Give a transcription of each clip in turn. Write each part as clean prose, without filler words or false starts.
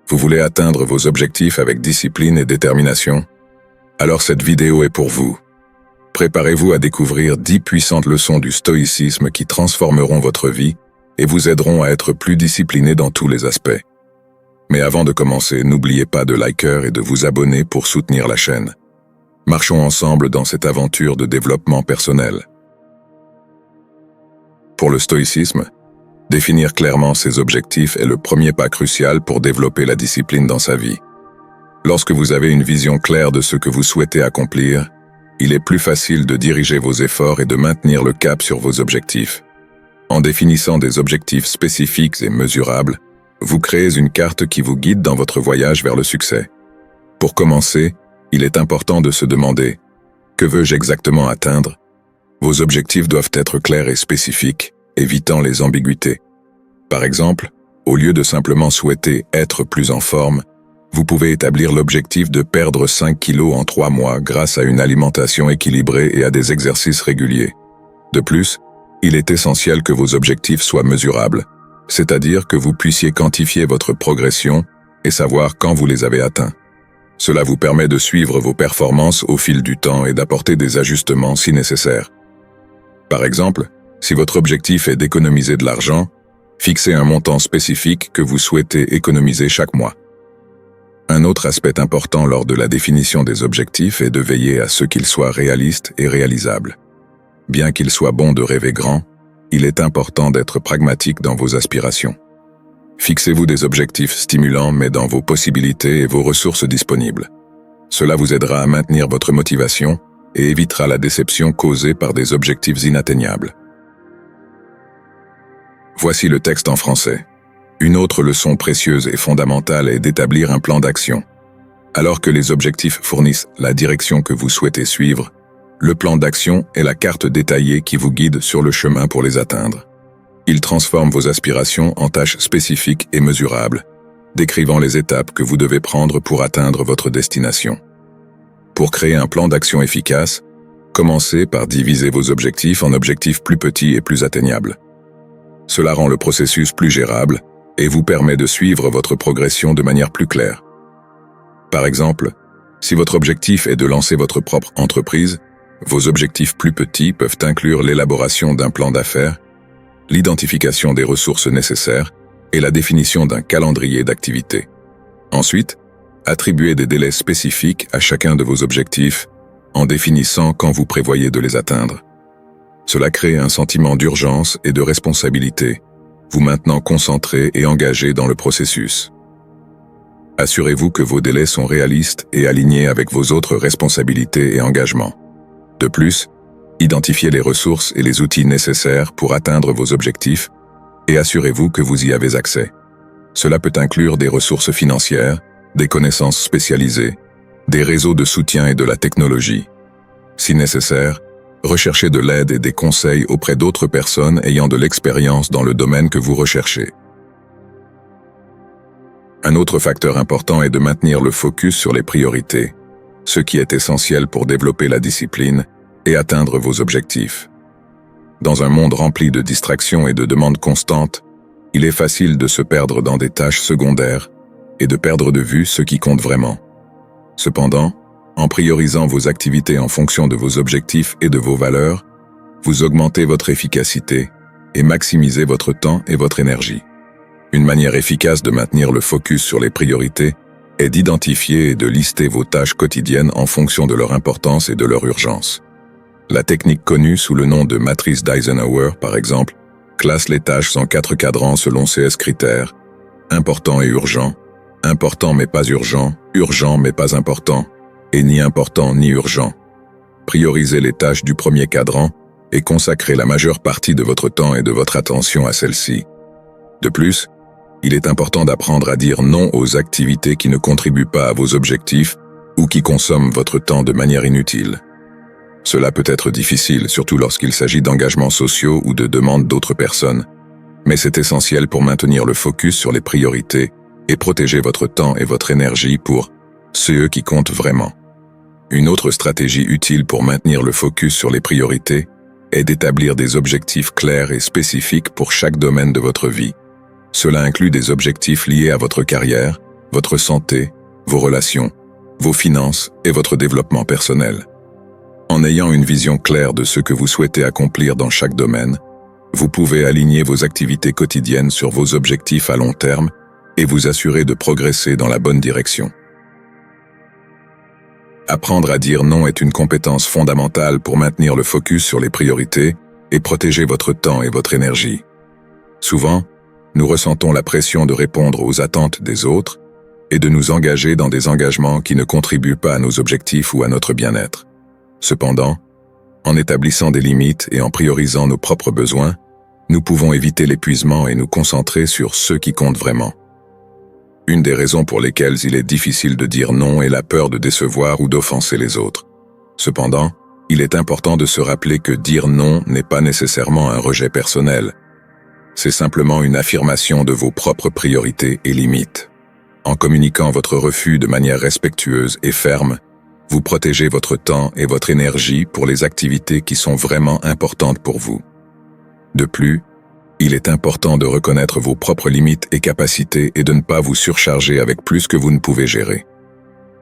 Vous voulez atteindre vos objectifs avec discipline et détermination? Alors cette vidéo est pour vous. Préparez-vous à découvrir 10 puissantes leçons du stoïcisme qui transformeront votre vie et vous aideront à être plus discipliné dans tous les aspects. Mais avant de commencer, n'oubliez pas de liker et de vous abonner pour soutenir la chaîne. Marchons ensemble dans cette aventure de développement personnel. Pour le stoïcisme, définir clairement ses objectifs est le premier pas crucial pour développer la discipline dans sa vie. Lorsque vous avez une vision claire de ce que vous souhaitez accomplir, il est plus facile de diriger vos efforts et de maintenir le cap sur vos objectifs. En définissant des objectifs spécifiques et mesurables, vous créez une carte qui vous guide dans votre voyage vers le succès. Pour commencer, il est important de se demander « Que veux-je exactement atteindre ?» Vos objectifs doivent être clairs et spécifiques, évitant les ambiguïtés. Par exemple, au lieu de simplement souhaiter être plus en forme, vous pouvez établir l'objectif de perdre 5 kilos en 3 mois grâce à une alimentation équilibrée et à des exercices réguliers. De plus, il est essentiel que vos objectifs soient mesurables, c'est-à-dire que vous puissiez quantifier votre progression et savoir quand vous les avez atteints. Cela vous permet de suivre vos performances au fil du temps et d'apporter des ajustements si nécessaire. Par exemple, si votre objectif est d'économiser de l'argent, fixez un montant spécifique que vous souhaitez économiser chaque mois. Un autre aspect important lors de la définition des objectifs est de veiller à ce qu'ils soient réalistes et réalisables. Bien qu'il soit bon de rêver grand, il est important d'être pragmatique dans vos aspirations. Fixez-vous des objectifs stimulants mais dans vos possibilités et vos ressources disponibles. Cela vous aidera à maintenir votre motivation et évitera la déception causée par des objectifs inatteignables. Voici le texte en français. Une autre leçon précieuse et fondamentale est d'établir un plan d'action. Alors que les objectifs fournissent la direction que vous souhaitez suivre, le plan d'action est la carte détaillée qui vous guide sur le chemin pour les atteindre. Il transforme vos aspirations en tâches spécifiques et mesurables, décrivant les étapes que vous devez prendre pour atteindre votre destination. Pour créer un plan d'action efficace, commencez par diviser vos objectifs en objectifs plus petits et plus atteignables. Cela rend le processus plus gérable et vous permet de suivre votre progression de manière plus claire. Par exemple, si votre objectif est de lancer votre propre entreprise, vos objectifs plus petits peuvent inclure l'élaboration d'un plan d'affaires, l'identification des ressources nécessaires et la définition d'un calendrier d'activités. Ensuite, attribuez des délais spécifiques à chacun de vos objectifs en définissant quand vous prévoyez de les atteindre. Cela crée un sentiment d'urgence et de responsabilité, vous maintenant concentré et engagé dans le processus. Assurez-vous que vos délais sont réalistes et alignés avec vos autres responsabilités et engagements. De plus, identifiez les ressources et les outils nécessaires pour atteindre vos objectifs et assurez-vous que vous y avez accès. Cela peut inclure des ressources financières, des connaissances spécialisées, des réseaux de soutien et de la technologie. Si nécessaire, recherchez de l'aide et des conseils auprès d'autres personnes ayant de l'expérience dans le domaine que vous recherchez. Un autre facteur important est de maintenir le focus sur les priorités, ce qui est essentiel pour développer la discipline et atteindre vos objectifs. Dans un monde rempli de distractions et de demandes constantes, il est facile de se perdre dans des tâches secondaires et de perdre de vue ce qui compte vraiment. Cependant, en priorisant vos activités en fonction de vos objectifs et de vos valeurs, vous augmentez votre efficacité et maximisez votre temps et votre énergie. Une manière efficace de maintenir le focus sur les priorités est d'identifier et de lister vos tâches quotidiennes en fonction de leur importance et de leur urgence. La technique connue sous le nom de matrice d'Eisenhower, par exemple, classe les tâches en 4 cadrans selon CS critères: important et urgent, important mais pas urgent, urgent mais pas important, et ni important ni urgent. Priorisez les tâches du premier cadran et consacrez la majeure partie de votre temps et de votre attention à celles-ci. De plus, il est important d'apprendre à dire non aux activités qui ne contribuent pas à vos objectifs ou qui consomment votre temps de manière inutile. Cela peut être difficile, surtout lorsqu'il s'agit d'engagements sociaux ou de demandes d'autres personnes, mais c'est essentiel pour maintenir le focus sur les priorités et protéger votre temps et votre énergie pour ceux qui comptent vraiment. Une autre stratégie utile pour maintenir le focus sur les priorités est d'établir des objectifs clairs et spécifiques pour chaque domaine de votre vie. Cela inclut des objectifs liés à votre carrière, votre santé, vos relations, vos finances et votre développement personnel. En ayant une vision claire de ce que vous souhaitez accomplir dans chaque domaine, vous pouvez aligner vos activités quotidiennes sur vos objectifs à long terme et vous assurer de progresser dans la bonne direction. Apprendre à dire non est une compétence fondamentale pour maintenir le focus sur les priorités et protéger votre temps et votre énergie. Souvent, nous ressentons la pression de répondre aux attentes des autres et de nous engager dans des engagements qui ne contribuent pas à nos objectifs ou à notre bien-être. Cependant, en établissant des limites et en priorisant nos propres besoins, nous pouvons éviter l'épuisement et nous concentrer sur ce qui compte vraiment. Une des raisons pour lesquelles il est difficile de dire non est la peur de décevoir ou d'offenser les autres. Cependant, il est important de se rappeler que dire non n'est pas nécessairement un rejet personnel. C'est simplement une affirmation de vos propres priorités et limites. En communiquant votre refus de manière respectueuse et ferme, vous protégez votre temps et votre énergie pour les activités qui sont vraiment importantes pour vous. De plus, il est important de reconnaître vos propres limites et capacités et de ne pas vous surcharger avec plus que vous ne pouvez gérer.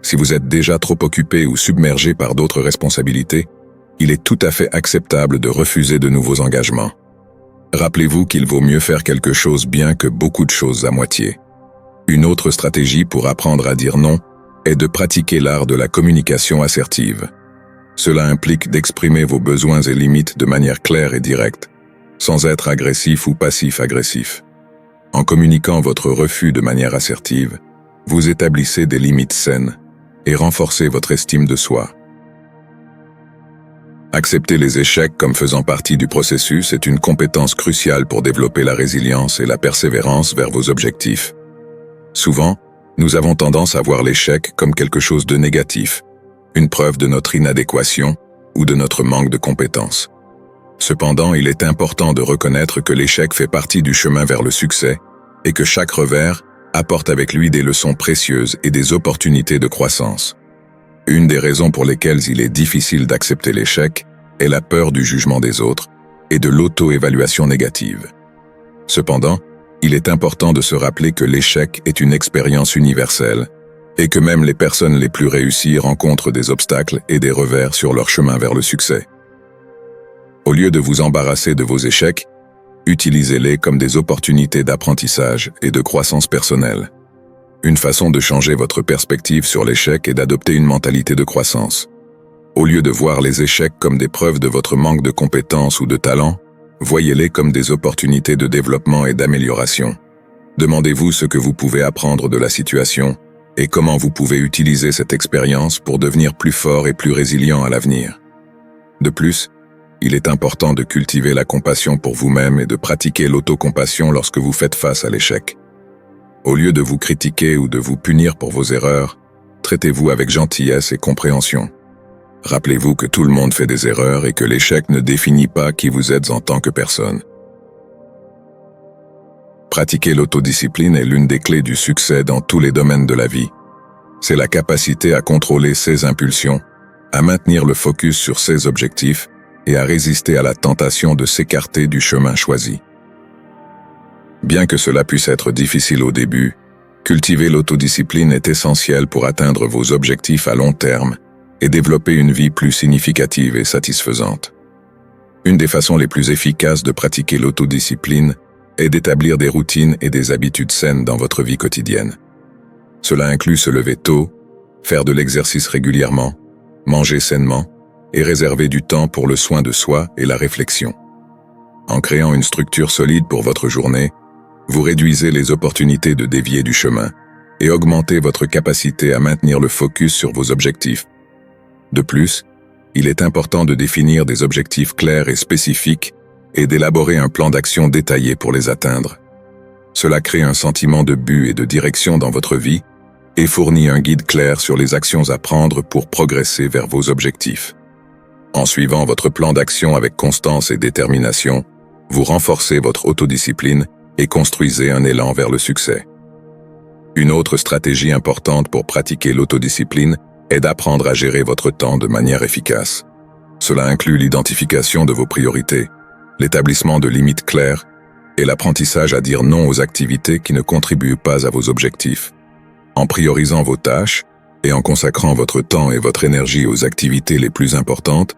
Si vous êtes déjà trop occupé ou submergé par d'autres responsabilités, il est tout à fait acceptable de refuser de nouveaux engagements. Rappelez-vous qu'il vaut mieux faire quelque chose bien que beaucoup de choses à moitié. Une autre stratégie pour apprendre à dire non est de pratiquer l'art de la communication assertive. Cela implique d'exprimer vos besoins et limites de manière claire et directe, sans être agressif ou passif-agressif. En communiquant votre refus de manière assertive, vous établissez des limites saines et renforcez votre estime de soi. Accepter les échecs comme faisant partie du processus est une compétence cruciale pour développer la résilience et la persévérance vers vos objectifs. Souvent, nous avons tendance à voir l'échec comme quelque chose de négatif, une preuve de notre inadéquation ou de notre manque de compétences. Cependant, il est important de reconnaître que l'échec fait partie du chemin vers le succès et que chaque revers apporte avec lui des leçons précieuses et des opportunités de croissance. Une des raisons pour lesquelles il est difficile d'accepter l'échec est la peur du jugement des autres et de l'auto-évaluation négative. Cependant, il est important de se rappeler que l'échec est une expérience universelle et que même les personnes les plus réussies rencontrent des obstacles et des revers sur leur chemin vers le succès. Au lieu de vous embarrasser de vos échecs, utilisez-les comme des opportunités d'apprentissage et de croissance personnelle. Une façon de changer votre perspective sur l'échec est d'adopter une mentalité de croissance. Au lieu de voir les échecs comme des preuves de votre manque de compétences ou de talent, voyez-les comme des opportunités de développement et d'amélioration. Demandez-vous ce que vous pouvez apprendre de la situation et comment vous pouvez utiliser cette expérience pour devenir plus fort et plus résilient à l'avenir. De plus, il est important de cultiver la compassion pour vous-même et de pratiquer l'autocompassion lorsque vous faites face à l'échec. Au lieu de vous critiquer ou de vous punir pour vos erreurs, traitez-vous avec gentillesse et compréhension. Rappelez-vous que tout le monde fait des erreurs et que l'échec ne définit pas qui vous êtes en tant que personne. Pratiquer l'autodiscipline est l'une des clés du succès dans tous les domaines de la vie. C'est la capacité à contrôler ses impulsions, à maintenir le focus sur ses objectifs et à résister à la tentation de s'écarter du chemin choisi. Bien que cela puisse être difficile au début, cultiver l'autodiscipline est essentiel pour atteindre vos objectifs à long terme et développer une vie plus significative et satisfaisante. Une des façons les plus efficaces de pratiquer l'autodiscipline est d'établir des routines et des habitudes saines dans votre vie quotidienne. Cela inclut se lever tôt, faire de l'exercice régulièrement, manger sainement et réserver du temps pour le soin de soi et la réflexion. En créant une structure solide pour votre journée, vous réduisez les opportunités de dévier du chemin et augmentez votre capacité à maintenir le focus sur vos objectifs. De plus, il est important de définir des objectifs clairs et spécifiques et d'élaborer un plan d'action détaillé pour les atteindre. Cela crée un sentiment de but et de direction dans votre vie et fournit un guide clair sur les actions à prendre pour progresser vers vos objectifs. En suivant votre plan d'action avec constance et détermination, vous renforcez votre autodiscipline et construisez un élan vers le succès. Une autre stratégie importante pour pratiquer l'autodiscipline est d'apprendre à gérer votre temps de manière efficace. Cela inclut l'identification de vos priorités, l'établissement de limites claires et l'apprentissage à dire non aux activités qui ne contribuent pas à vos objectifs. En priorisant vos tâches et en consacrant votre temps et votre énergie aux activités les plus importantes,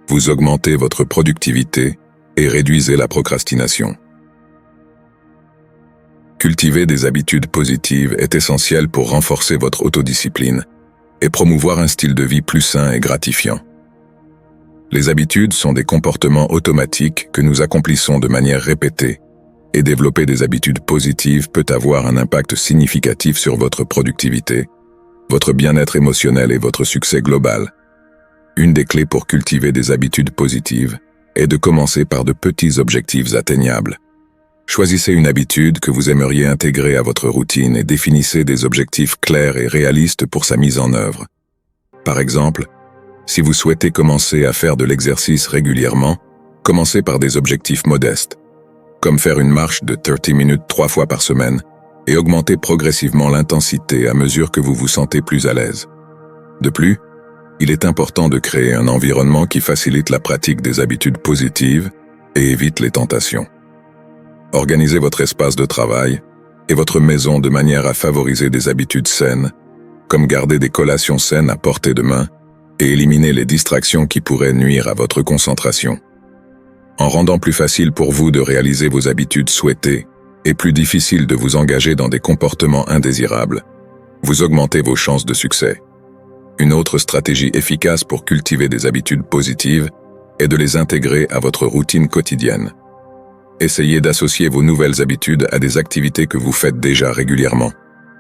vous augmentez votre productivité et réduisez la procrastination. Cultiver des habitudes positives est essentiel pour renforcer votre autodiscipline et promouvoir un style de vie plus sain et gratifiant. Les habitudes sont des comportements automatiques que nous accomplissons de manière répétée, et développer des habitudes positives peut avoir un impact significatif sur votre productivité, votre bien-être émotionnel et votre succès global. Une des clés pour cultiver des habitudes positives est de commencer par de petits objectifs atteignables. Choisissez une habitude que vous aimeriez intégrer à votre routine et définissez des objectifs clairs et réalistes pour sa mise en œuvre. Par exemple, si vous souhaitez commencer à faire de l'exercice régulièrement, commencez par des objectifs modestes, comme faire une marche de 30 minutes 3 fois par semaine, et augmentez progressivement l'intensité à mesure que vous vous sentez plus à l'aise. De plus, il est important de créer un environnement qui facilite la pratique des habitudes positives et évite les tentations. Organisez votre espace de travail et votre maison de manière à favoriser des habitudes saines, comme garder des collations saines à portée de main et éliminer les distractions qui pourraient nuire à votre concentration. En rendant plus facile pour vous de réaliser vos habitudes souhaitées et plus difficile de vous engager dans des comportements indésirables, vous augmentez vos chances de succès. Une autre stratégie efficace pour cultiver des habitudes positives est de les intégrer à votre routine quotidienne. Essayez d'associer vos nouvelles habitudes à des activités que vous faites déjà régulièrement,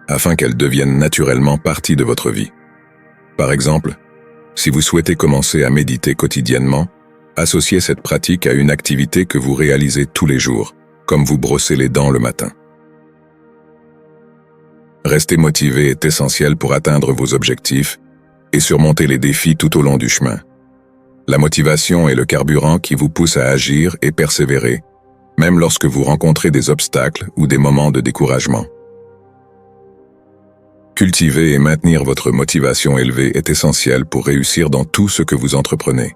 afin qu'elles deviennent naturellement partie de votre vie. Par exemple, si vous souhaitez commencer à méditer quotidiennement, associez cette pratique à une activité que vous réalisez tous les jours, comme vous brosser les dents le matin. Rester motivé est essentiel pour atteindre vos objectifs et surmonter les défis tout au long du chemin. La motivation est le carburant qui vous pousse à agir et persévérer, même lorsque vous rencontrez des obstacles ou des moments de découragement. Cultiver et maintenir votre motivation élevée est essentiel pour réussir dans tout ce que vous entreprenez.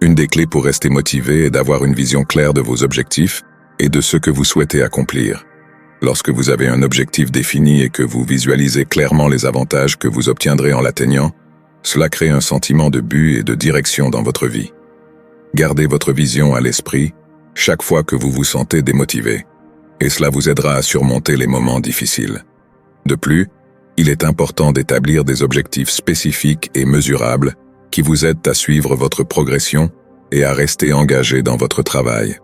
Une des clés pour rester motivé est d'avoir une vision claire de vos objectifs et de ce que vous souhaitez accomplir. Lorsque vous avez un objectif défini et que vous visualisez clairement les avantages que vous obtiendrez en l'atteignant, cela crée un sentiment de but et de direction dans votre vie. Gardez votre vision à l'esprit chaque fois que vous vous sentez démotivé, et cela vous aidera à surmonter les moments difficiles. De plus, il est important d'établir des objectifs spécifiques et mesurables qui vous aident à suivre votre progression et à rester engagé dans votre travail.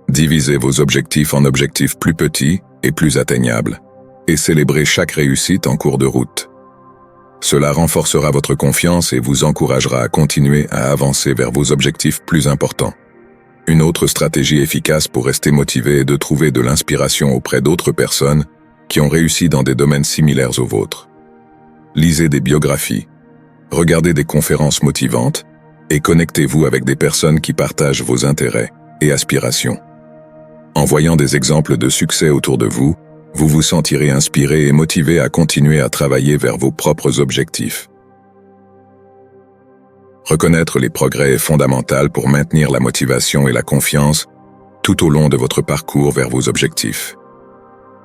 Divisez vos objectifs en objectifs plus petits et plus atteignables, et célébrez chaque réussite en cours de route. Cela renforcera votre confiance et vous encouragera à continuer à avancer vers vos objectifs plus importants. Une autre stratégie efficace pour rester motivé est de trouver de l'inspiration auprès d'autres personnes qui ont réussi dans des domaines similaires aux vôtres. Lisez des biographies, regardez des conférences motivantes et connectez-vous avec des personnes qui partagent vos intérêts et aspirations. En voyant des exemples de succès autour de vous, vous vous sentirez inspiré et motivé à continuer à travailler vers vos propres objectifs. Reconnaître les progrès est fondamental pour maintenir la motivation et la confiance tout au long de votre parcours vers vos objectifs.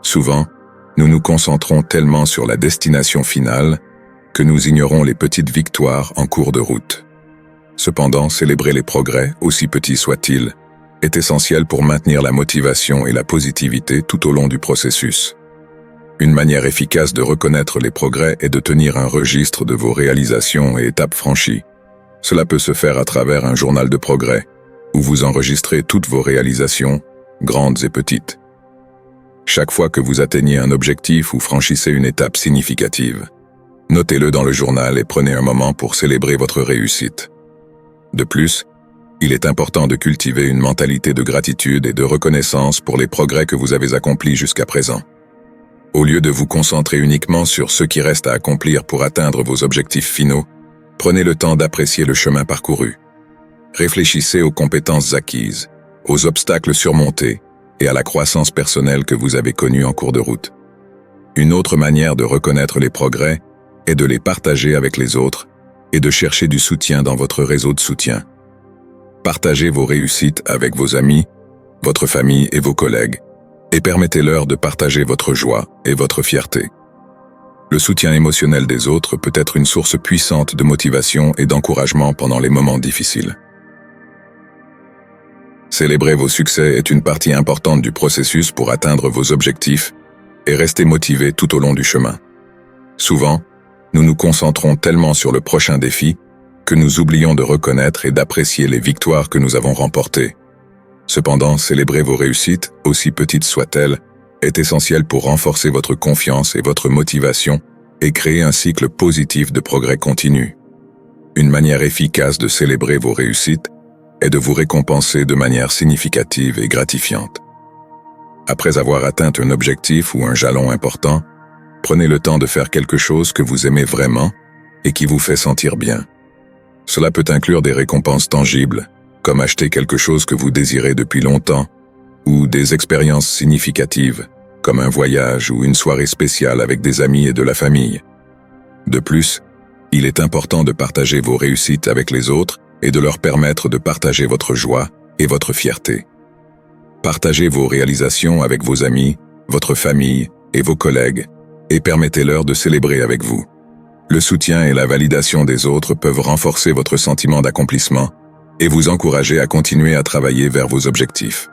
Souvent, nous nous concentrons tellement sur la destination finale que nous ignorons les petites victoires en cours de route. Cependant, célébrer les progrès, aussi petits soient-ils, est essentiel pour maintenir la motivation et la positivité tout au long du processus. Une manière efficace de reconnaître les progrès est de tenir un registre de vos réalisations et étapes franchies. Cela peut se faire à travers un journal de progrès, où vous enregistrez toutes vos réalisations, grandes et petites. Chaque fois que vous atteignez un objectif ou franchissez une étape significative, notez-le dans le journal et prenez un moment pour célébrer votre réussite. De plus, il est important de cultiver une mentalité de gratitude et de reconnaissance pour les progrès que vous avez accomplis jusqu'à présent. Au lieu de vous concentrer uniquement sur ce qui reste à accomplir pour atteindre vos objectifs finaux, prenez le temps d'apprécier le chemin parcouru. Réfléchissez aux compétences acquises, aux obstacles surmontés et à la croissance personnelle que vous avez connue en cours de route. Une autre manière de reconnaître les progrès est de les partager avec les autres et de chercher du soutien dans votre réseau de soutien. Partagez vos réussites avec vos amis, votre famille et vos collègues, et permettez-leur de partager votre joie et votre fierté. Le soutien émotionnel des autres peut être une source puissante de motivation et d'encouragement pendant les moments difficiles. Célébrer vos succès est une partie importante du processus pour atteindre vos objectifs et rester motivé tout au long du chemin. Souvent, nous nous concentrons tellement sur le prochain défi que nous oublions de reconnaître et d'apprécier les victoires que nous avons remportées. Cependant, célébrer vos réussites, aussi petites soient-elles, est essentiel pour renforcer votre confiance et votre motivation et créer un cycle positif de progrès continu. Une manière efficace de célébrer vos réussites est de vous récompenser de manière significative et gratifiante. Après avoir atteint un objectif ou un jalon important, prenez le temps de faire quelque chose que vous aimez vraiment et qui vous fait sentir bien. Cela peut inclure des récompenses tangibles, comme acheter quelque chose que vous désirez depuis longtemps, ou des expériences significatives, comme un voyage ou une soirée spéciale avec des amis et de la famille. De plus, il est important de partager vos réussites avec les autres et de leur permettre de partager votre joie et votre fierté. Partagez vos réalisations avec vos amis, votre famille et vos collègues, et permettez-leur de célébrer avec vous. Le soutien et la validation des autres peuvent renforcer votre sentiment d'accomplissement et vous encourager à continuer à travailler vers vos objectifs.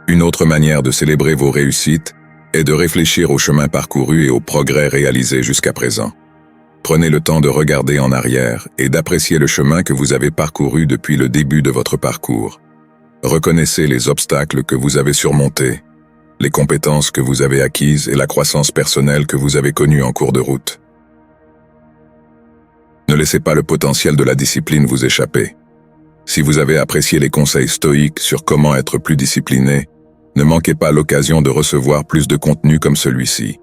Une autre manière de célébrer vos réussites est de réfléchir au chemin parcouru et aux progrès réalisés jusqu'à présent. Prenez le temps de regarder en arrière et d'apprécier le chemin que vous avez parcouru depuis le début de votre parcours. Reconnaissez les obstacles que vous avez surmontés, les compétences que vous avez acquises et la croissance personnelle que vous avez connue en cours de route. Ne laissez pas le potentiel de la discipline vous échapper. Si vous avez apprécié les conseils stoïques sur comment être plus discipliné, ne manquez pas l'occasion de recevoir plus de contenu comme celui-ci.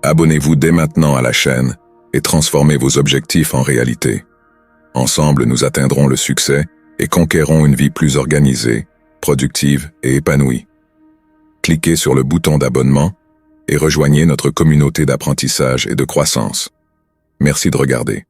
Abonnez-vous dès maintenant à la chaîne et transformez vos objectifs en réalité. Ensemble, nous atteindrons le succès et conquérons une vie plus organisée, productive et épanouie. Cliquez sur le bouton d'abonnement et rejoignez notre communauté d'apprentissage et de croissance. Merci de regarder.